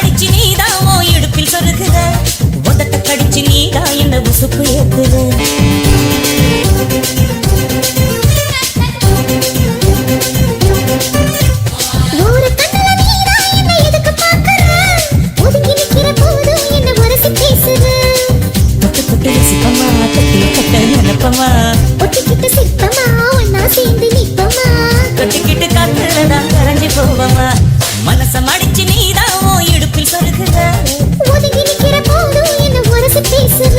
மடிச்சு நீதான் ஓ இடுப்பில் சொருகுற உதட்ட கடிச்சு நீதான் என்ன உசுப்பு ஏத்துற ஒட்டிக்கிட்டு சிற்பமா ஒன்னா சேர்ந்து நிப்பமா கொட்டிக்கிட்டு காத்துலதான் கரைஞ்சு போவமா மனச மடிச்சு நீதான் ஓ இடுப்பில் சொருகுற ஒதுங்கி நிக்கிற போதும் என்ன உரசி பேசுற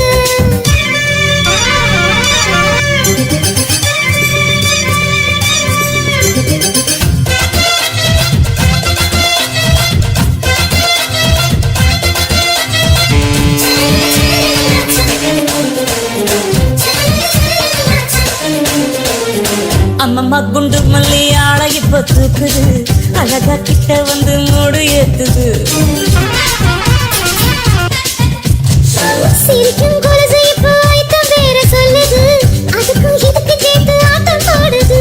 அம்மம்மா குண்டு மல்லி ஆளை இப்ப தூக்குது அழகா கிட்ட வந்து மூடு ஏத்துது சிரிக்கும் கொலுசு இப்போ ஐட்டம் வேற சொல்லுது அதுக்கும் இதுக்கு சேர்த்து ஆட்டம் போடுது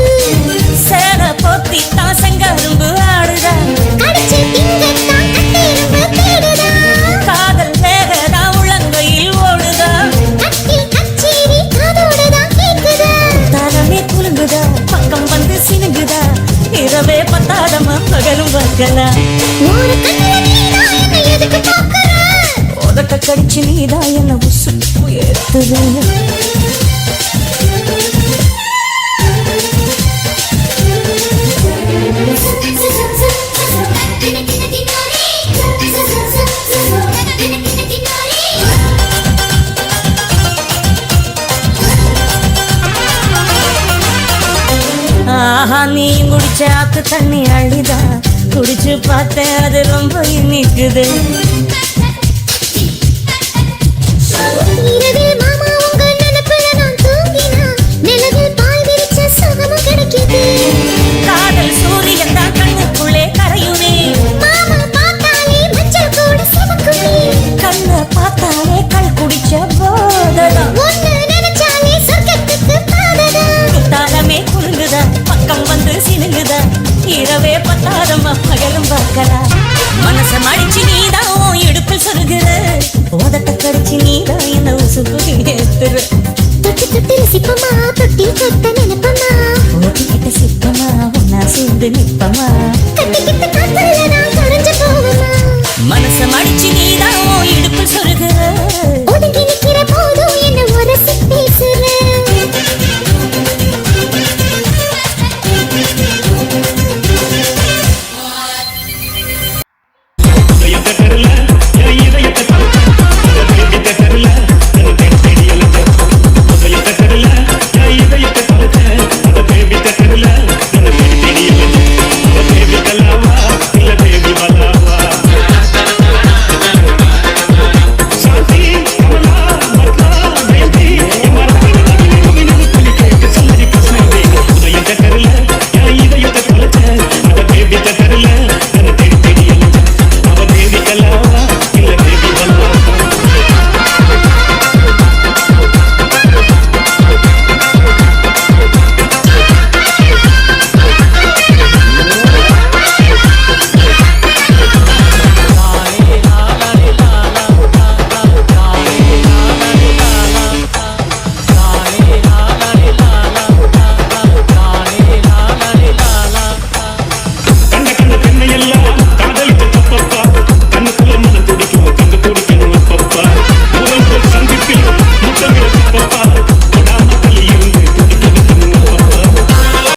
சேர போத்தி தான் செங்கரும்பு ஆடுதா கடிச்சு திங்கத்தான் கட்டிரும்பு தேடுதா காதல் வேகதா உள்ளங்கையில் ஓடுதா கட்டி கச்சேரி காதோடுதான் கேக்குதா தரமே குலுங்குதா பக்கம் வந்து சினுங்குதா இரவே பத்தாதமா பகலும் பார்க்கலாம் ஒரு கண்ணில நீதான் என்ன எதுக்கு பார்க்கற உதட்ட கடிச்சு நீதான் என்ன உசுப்பு ஏத்துது ஆஹா நீ குடிச்ச ஆத்து தண்ணி அழிதா குடிச்சு பார்த்தேன் அது ரொம்ப இனிக்குது இரவில் மாமா உங்க நினைப்புல நான் தூங்கினா நிலவில் பால் விரிச்ச சுகமும் கிடைக்குது காதல் சூரியன் தான் கண்ணுக்குள்ளே கரையுமே மாமா பார்த்தாலே மஞ்சள் கூட சிவக்குமே கண்ணை பார்த்தாலே கள் குடிச்ச போததா ஒன்னு நினைச்சாலே சொர்க்கத்துக்கு பாததா தாளமே குலுங்குதா பக்கம் வந்து சினுங்குதா இரவே பத்தாதமா பகலும் பார்க்கலாம் மனச மடிச்சு நீதான் உன் இடுப்பில் சொருகுற உதட்ட கடிச்சு நீதான் என்ன உசுப்பு ஏத்துற தொட்டி தொட்டி ரசிப்பமா தொட்டி கட்ட நினைப்பமா ஓட்டிக்கிட்ட சிப்பமா ஒன்னா சேர்ந்து நிப்பமா கட்டிக்கிட்ட காத்துல நான் கரைஞ்சு போவமா மனச மடிச்சு நீதான் உன் இடுப்பில் சொருகுற ஒதுங்கி நிக்கிற போதும் என்ன உரசி பேசுற